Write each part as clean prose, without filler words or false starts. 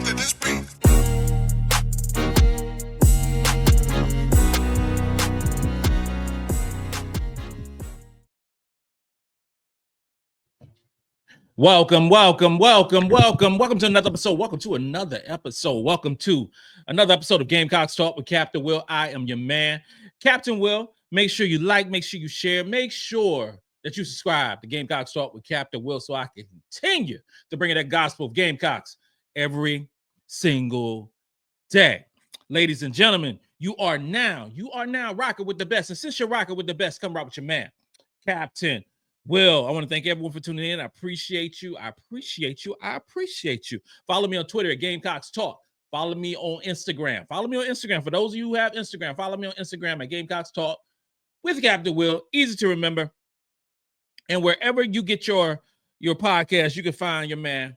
let this be. Welcome to another episode. Welcome to another episode of Gamecocks Talk with Captain Will. I am your man, Captain Will. Make sure you like, make sure you share, make sure that you subscribe to Gamecocks Talk with Captain Will so I can continue to bring you that gospel of Gamecocks every single day. Ladies and gentlemen, you are now rocking with the best. And since you're rocking with the best, come rock with your man, Captain Will. I want to thank everyone for tuning in. I appreciate you. Follow me on Twitter at Gamecocks Talk. Follow me on Instagram. For those of you who have Instagram, follow me on Instagram at Gamecocks Talk with Captain Will. Easy to remember. And wherever you get your podcast, you can find your man,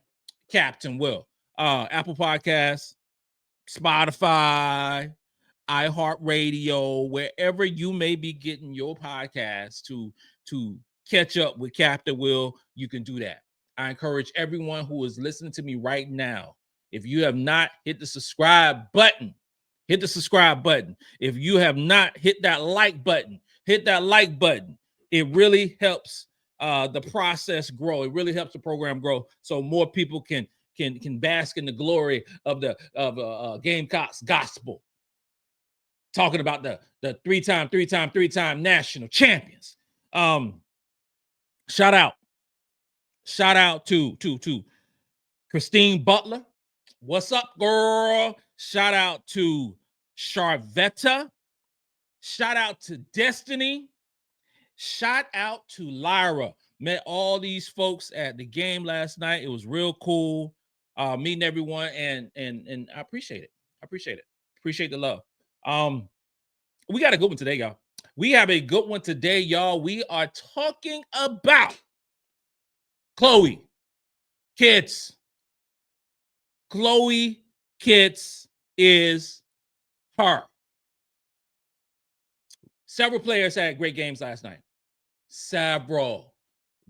Captain Will. Apple Podcasts, Spotify, iHeartRadio, wherever you may be getting your podcast to catch up with Captain Will, you can do that. I encourage everyone who is listening to me right now, if you have not hit the subscribe button, hit the subscribe button. If you have not hit that like button, hit that like button. It really helps the process grow. It really helps the program grow so more people can bask in the glory of the Gamecocks gospel. Talking about the three-time national champions. Shout out to Christine Butler. What's up, girl? Shout out to Charvetta. Shout out to Destiny. Shout out to Lyra. Met all these folks at the game last night. It was real cool meeting everyone, and I appreciate it. Appreciate the love. We got a good one today, y'all. We have a good one today, y'all. We are talking about Chloe Kitts. Chloe Kitts is her. Several players had great games last night. Several.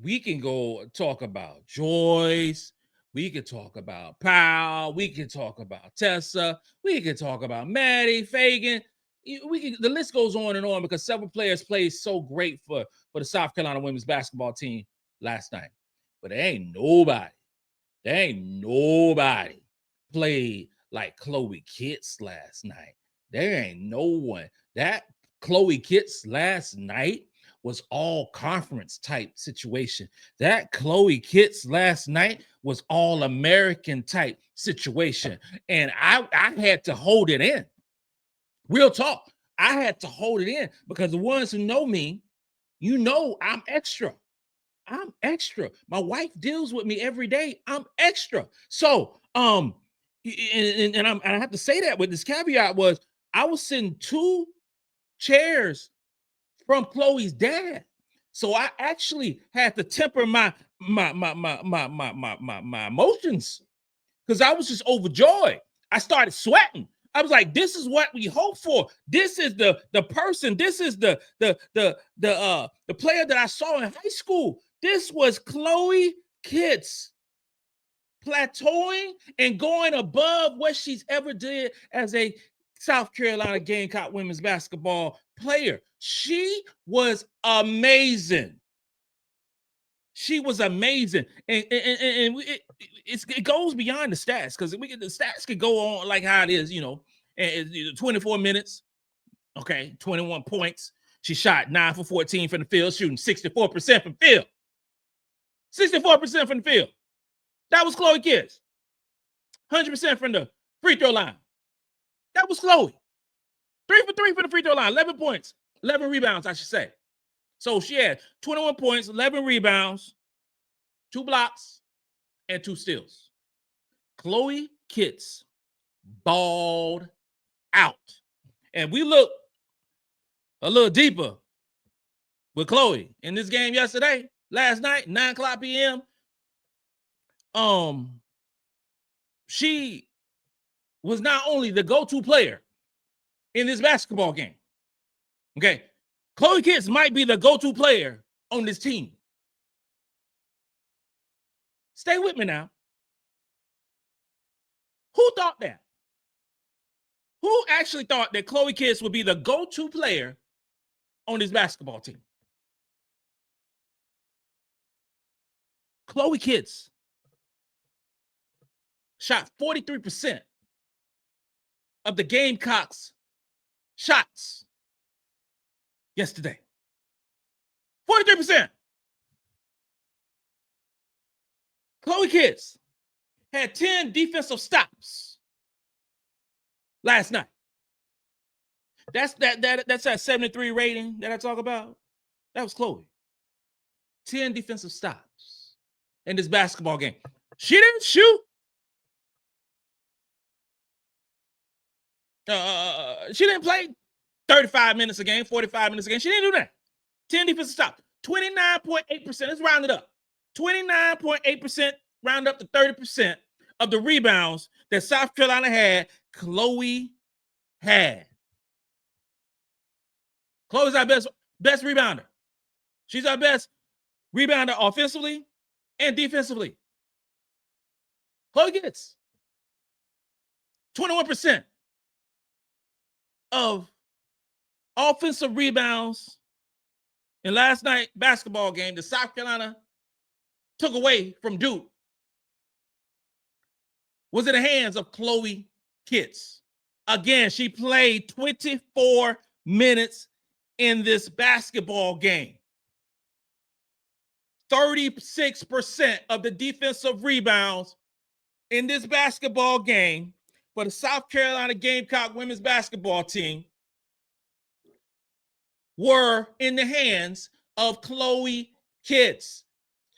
We can go talk about Joyce. We can talk about Powell. We can talk about Tessa. We can talk about Maddy, Feagin. The list goes on and on because several players played so great for the South Carolina women's basketball team last night. But there ain't nobody played like Chloe Kitts last night. There ain't no one. That Chloe Kitts last night was all conference type situation. That Chloe Kitts last night was all American type situation. And I had to hold it in. Real talk. I had to hold it in because the ones who know me, you know I'm extra. My wife deals with me every day. I'm extra. So, and I have to say that with this caveat was I was sitting 2 chairs from Chloe's dad. So I actually had to temper my emotions because I was just overjoyed. I started sweating. I was like, this is what we hope for. This is the person. This is the player that I saw in high school. This was Chloe Kitts plateauing and going above what she's ever did as a South Carolina Gamecock women's basketball player. She was amazing. And it goes beyond the stats because the stats could go on like how it is, and 24 minutes, okay, 21 points. She shot 9 for 14 from the field, shooting 64% from field. 64% from the field. That was Chloe Kitts. 100% from the free throw line. That was Chloe. 3 for 3 from the free throw line. 11 points. 11 rebounds, I should say. So she had 21 points, 11 rebounds, 2 blocks, and 2 steals. Chloe Kitts balled out. And we look a little deeper with Chloe in this game last night, 9:00 p.m. She was not only the go-to player in this basketball game. Okay. Chloe Kitts might be the go-to player on this team. Stay with me now. Who thought that? Who actually thought that Chloe Kitts would be the go-to player on this basketball team? Chloe Kitts shot 43% of the Gamecocks shots yesterday. 43%. Chloe Kitts had 10 defensive stops last night. That's that 73 rating that I talk about. That was Chloe. 10 defensive stops in this basketball game. She didn't shoot. She didn't play 35 minutes a game, 45 minutes a game. She didn't do that. 10 defensive stops. 29.8%. Let's round it up. 29.8%, round up to 30% of the rebounds that South Carolina had, Chloe had. Chloe's our best rebounder. She's our best rebounder offensively and defensively. Chloe gets 21% of offensive rebounds in last night's basketball game that South Carolina took away from Duke was in the hands of Chloe Kitts. Again, she played 24 minutes in this basketball game. 36% of the defensive rebounds in this basketball game for the South Carolina Gamecock women's basketball team were in the hands of Chloe Kitts.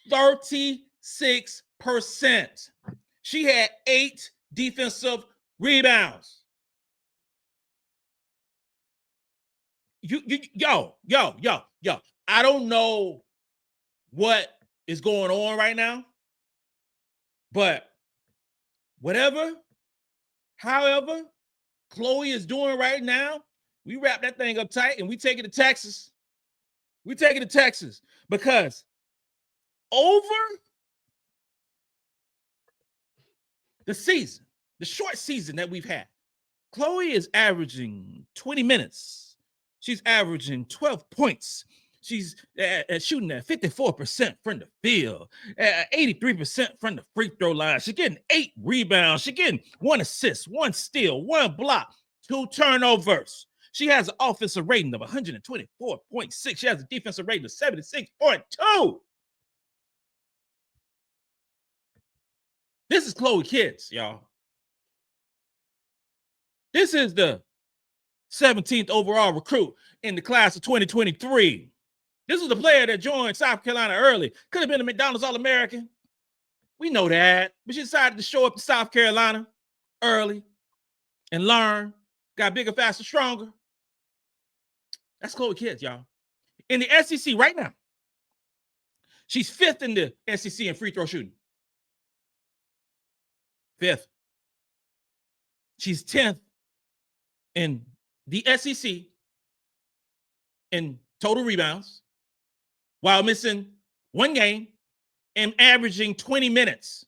36%. She had 8 defensive rebounds. Yo. I don't know what is going on right now, but however, Chloe is doing right now, we wrap that thing up tight and we take it to Texas. We take it to Texas because over the season, the short season that we've had, Chloe is averaging 20 minutes. She's averaging 12 points. She's shooting at 54% from the field, 83% from the free throw line. She's getting 8 rebounds. She's getting 1 assist, 1 steal, 1 block, 2 turnovers. She has an offensive rating of 124.6. She has a defensive rating of 76.2. This is Chloe Kitts, y'all. This is the 17th overall recruit in the class of 2023. This was the player that joined South Carolina early. Could have been a McDonald's All-American. We know that. But she decided to show up to South Carolina early and learn. Got bigger, faster, stronger. That's Chloe Kitts, y'all. In the SEC right now, she's 5th in the SEC in free throw shooting. 5th. She's 10th in the SEC in total rebounds while missing 1 game and averaging 20 minutes.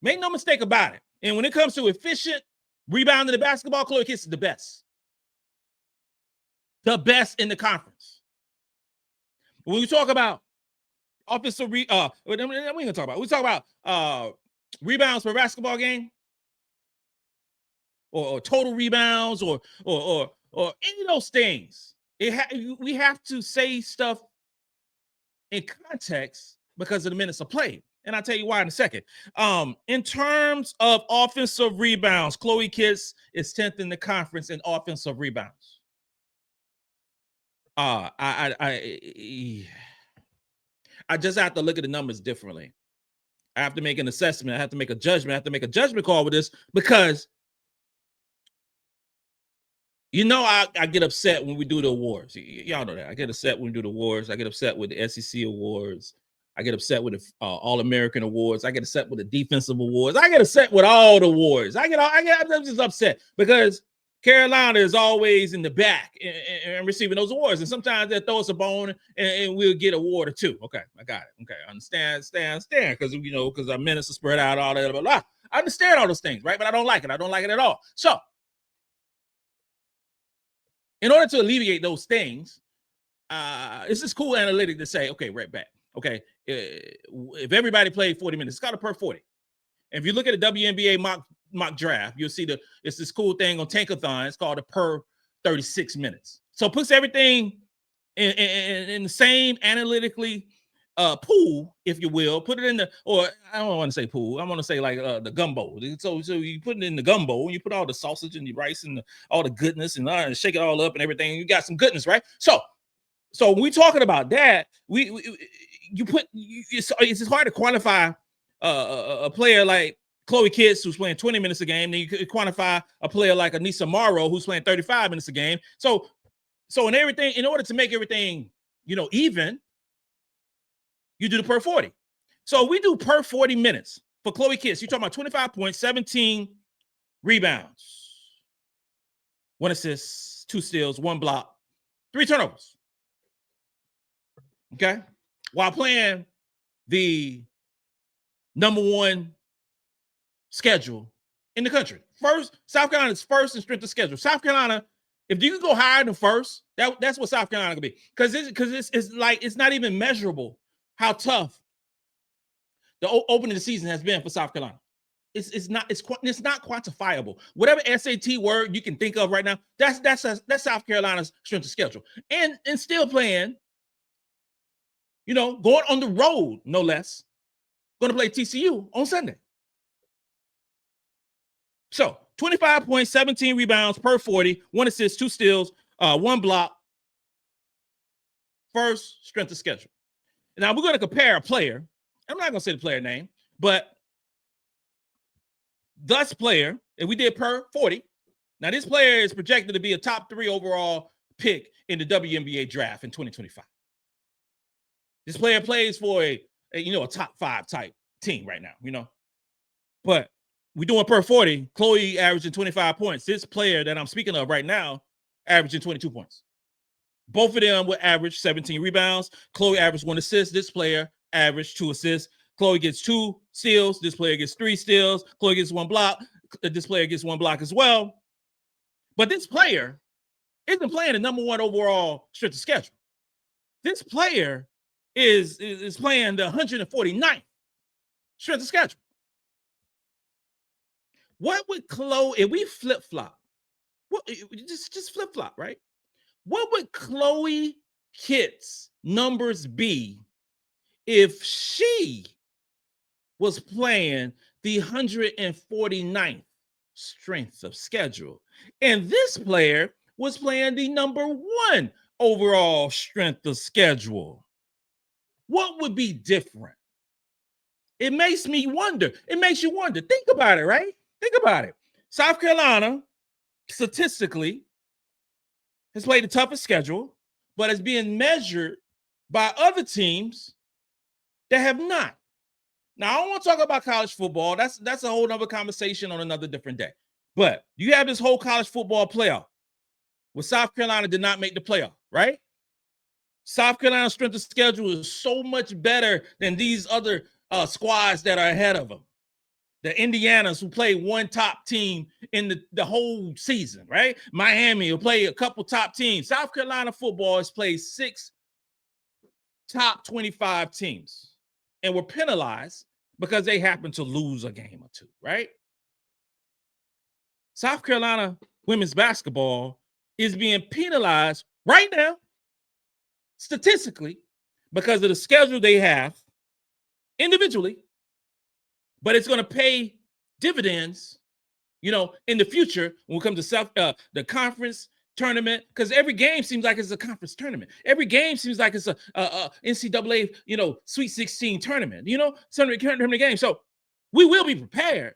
Make no mistake about it. And when it comes to efficient rebounding the basketball, Chloe Kitts is the best. The best in the conference. When we talk about offensive we ain't gonna talk about. We talk about rebounds per basketball game, or total rebounds, or any of those things. We have to say stuff in context because of the minutes of play. And I'll tell you why in a second. In terms of offensive rebounds, Chloe Kitts is 10th in the conference in offensive rebounds. I just have to look at the numbers differently. I have to make an assessment. I have to make a judgment. I have to make a judgment call with this because, I get upset when we do the awards. Y'all know that. I get upset when we do the awards. I get upset with the SEC awards. I get upset with the All-American awards. I get upset with the defensive awards. I get upset with all the awards. I'm just upset because Carolina is always in the back and receiving those awards. And sometimes they'll throw us a bone and we'll get an award or 2. Okay, I got it. Okay, I understand. Because, because our minutes are spread out, all that, blah, blah. I understand all those things, right? But I don't like it. I don't like it at all. So, in order to alleviate those things, it's this cool analytic to say, okay, right back. Okay, if everybody played 40 minutes, it's got a per 40. And if you look at the WNBA mock draft, you'll see it's this cool thing on Tankathon. It's called a per 36 minutes. So it puts everything in the same analytically pool, if you will. Put it in or I don't want to say pool. I want to say like the gumbo. So you put it in the gumbo and you put all the sausage and the rice and all the goodness and shake it all up and everything. You got some goodness, right? So when we talking about that, it's hard to quantify a player like Chloe Kitts who's playing 20 minutes a game. Then you could quantify a player like Anissa Morrow who's playing 35 minutes a game. So in order to make everything, even, you do the per 40. So we do per 40 minutes for Chloe Kitts. You're talking about 25 points, 17 rebounds, 1 assist, 2 steals, 1 block, 3 turnovers. Okay? While playing the number 1 schedule in the country. South Carolina's first in strength of schedule. South Carolina, if you can go higher than first, that's what South Carolina could be. Because it's not even measurable how tough the opening of the season has been for South Carolina. It's not quantifiable. Whatever SAT word you can think of right now, that's South Carolina's strength of schedule. And still playing, going on the road, no less, going to play TCU on Sunday. So 25 points, 17 rebounds per 40, 1 assist, 2 steals, 1 block. First strength of schedule. Now we're going to compare a player. I'm not going to say the player name, but this player, if we did per 40, now this player is projected to be a top 3 overall pick in the WNBA draft in 2025. This player plays for a top 5 type team right now, But we're doing per 40. Chloe averaging 25 points. This player that I'm speaking of right now averaging 22 points. Both of them would average 17 rebounds. Chloe averaged 1 assist. This player averaged 2 assists. Chloe gets 2 steals. This player gets 3 steals. Chloe gets 1 block. This player gets 1 block as well. But this player isn't playing the number 1 overall strength of schedule. This player is playing the 149th strength of schedule. What would Chloe, if we flip-flop, just flip-flop, right? What would Chloe Kitts' numbers be if she was playing the 149th strength of schedule and this player was playing the number 1 overall strength of schedule? What would be different? It makes me wonder. It makes you wonder. Think about it, right? Think about it. South Carolina, statistically, has played the toughest schedule, but is being measured by other teams that have not. Now, I don't want to talk about college football. That's a whole nother conversation on another different day. But you have this whole college football playoff where South Carolina did not make the playoff, right? South Carolina's strength of schedule is so much better than these other squads that are ahead of them. The Indianas, who play 1 top team in the whole season, right? Miami will play a couple top teams. South Carolina football has played 6 top 25 teams and were penalized because they happened to lose a game or 2, right? South Carolina women's basketball is being penalized right now, statistically, because of the schedule they have individually, but it's going to pay dividends, in the future when it comes to the conference tournament, because every game seems like it's a conference tournament. Every game seems like it's a NCAA, Sweet 16 tournament, tournament game. So we will be prepared.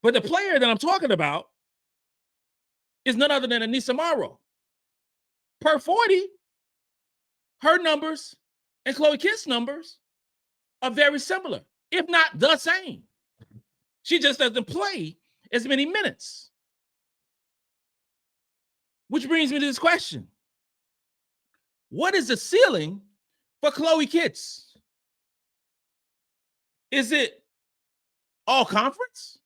But the player that I'm talking about is none other than Anissa Morrow. Per 40, her numbers and Chloe Kitts' numbers are very similar, if not the same. She just doesn't play as many minutes. Which brings me to this question. What is the ceiling for Chloe Kitts? Is it All conference?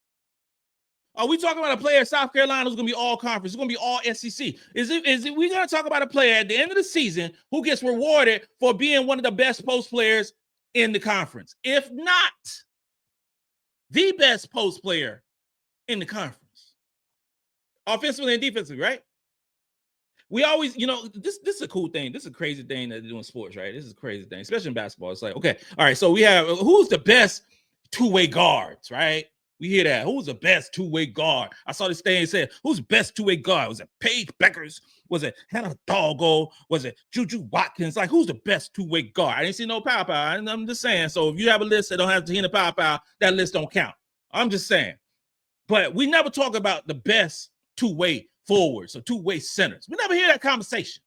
Are we talking about a player at South Carolina who's going to be all conference? It's going to be all SEC. Is it we going to talk about a player at the end of the season who gets rewarded for being one of the best post players in the conference? If not the best post player in the conference, offensively and defensively, right? We always, this is a cool thing. This is a crazy thing that they do in sports, right? This is a crazy thing, especially in basketball. It's like, okay, all right, so we have who's the best two-way guards, right? We hear that. Who's the best two-way guard? I saw this thing say, who's the best two-way guard? Was it Paige Beckers? Was it Hannah Doggo? Was it Juju Watkins? Like, who's the best two-way guard? I didn't see no power. I'm just saying. So if you have a list that don't have Tahina power, that list don't count. I'm just saying. But we never talk about the best two-way forwards or two-way centers. We never hear that conversation.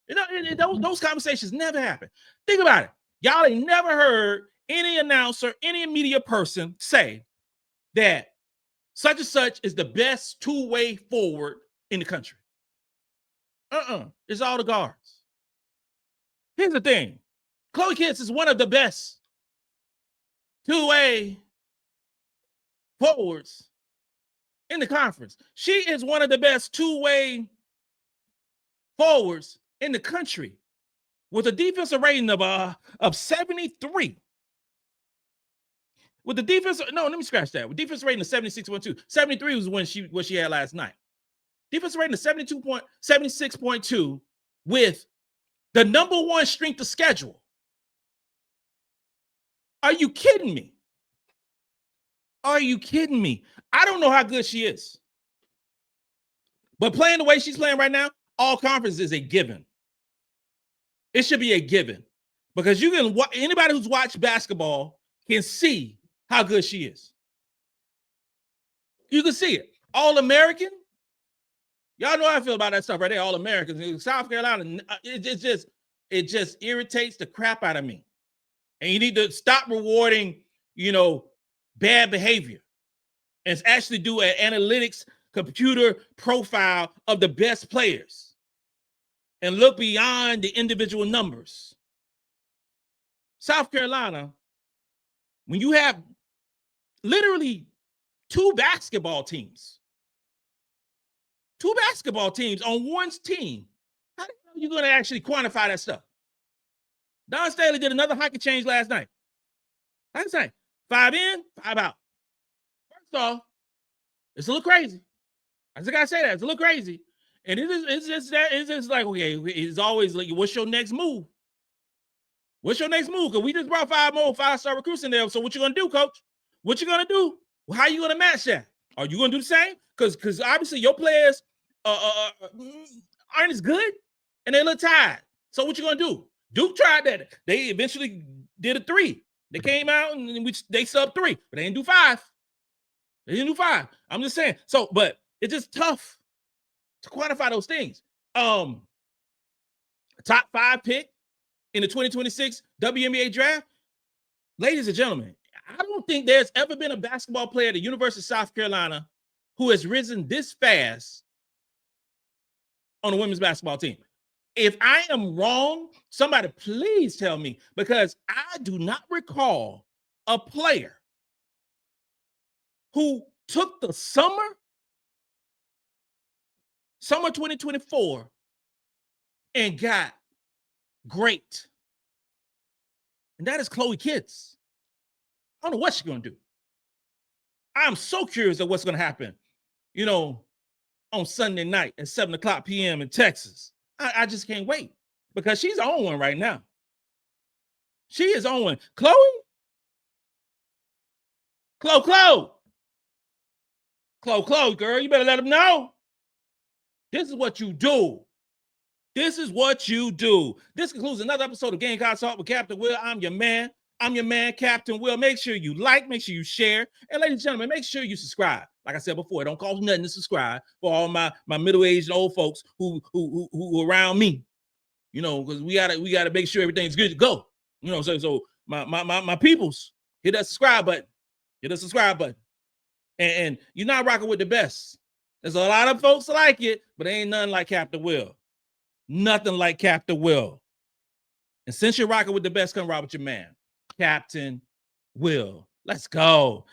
Those conversations never happen. Think about it. Y'all ain't never heard any announcer, any media person say that such and such is the best two-way forward in the country. It's all the guards. Here's the thing. Chloe Kitts is one of the best two-way forwards in the conference. She is one of the best two-way forwards in the country with a defensive rating of 73. With the defense, no, let me scratch that. With defense rating of 76.2. 73 was what she had last night. Defense rating of 76.2 with the number one strength of schedule. Are you kidding me? Are you kidding me? I don't know how good she is. But playing the way she's playing right now, all conference is a given. It should be a given. Because you can anybody who's watched basketball can see how good she is. You can see it. All-American. Y'all know how I feel about that stuff right there. All-Americans. South Carolina, it just irritates the crap out of me. And you need to stop rewarding, bad behavior. And actually do an analytics computer profile of the best players. And look beyond the individual numbers. South Carolina, when you have literally two basketball teams on one team, how the hell are you going to actually quantify that stuff? Dawn Staley did another hockey change last night. Last night, 5 in, 5 out. First off, it's a little crazy. I just gotta say that it's a little crazy, and it's just like, okay, it's always like, what's your next move? What's your next move? Because we just brought 5 more 5-star recruits in there. So what you gonna do, coach? What you gonna do? Well, how you gonna match that? Are you gonna do the same? Because obviously your players aren't as good, and they look tired. So what you gonna do? Duke tried that. They eventually did a 3. They came out and they sub 3, but they didn't do 5. They didn't do 5. I'm just saying. So, but it's just tough to quantify those things. Top 5 pick in the 2026 WNBA draft. Ladies and gentlemen, I don't think there's ever been a basketball player at the University of South Carolina who has risen this fast on the women's basketball team. If I am wrong, somebody please tell me, because I do not recall a player who took the summer 2024 and got great. And that is Chloe Kitts. I don't know what she's going to do. I'm so curious of what's going to happen, on Sunday night at 7:00 p.m. in Texas. I just can't wait, because she's on one right now. She is on one. Chlo, girl, you better let them know. This is what you do. This is what you do. This concludes another episode of Gamecocks Talk with Captain Will. I'm your man, Captain Will. Make sure you like, make sure you share. And ladies and gentlemen, make sure you subscribe. Like I said before, it don't cost nothing to subscribe for all my middle-aged old folks who around me. Because we gotta make sure everything's good to go. So my peoples, hit that subscribe button. And you're not rocking with the best. There's a lot of folks like it, but ain't nothing like Captain Will. Nothing like Captain Will. And since you're rocking with the best, come rock with your man, Captain Will. Let's go.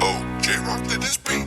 Oh, J-Rock did this beat.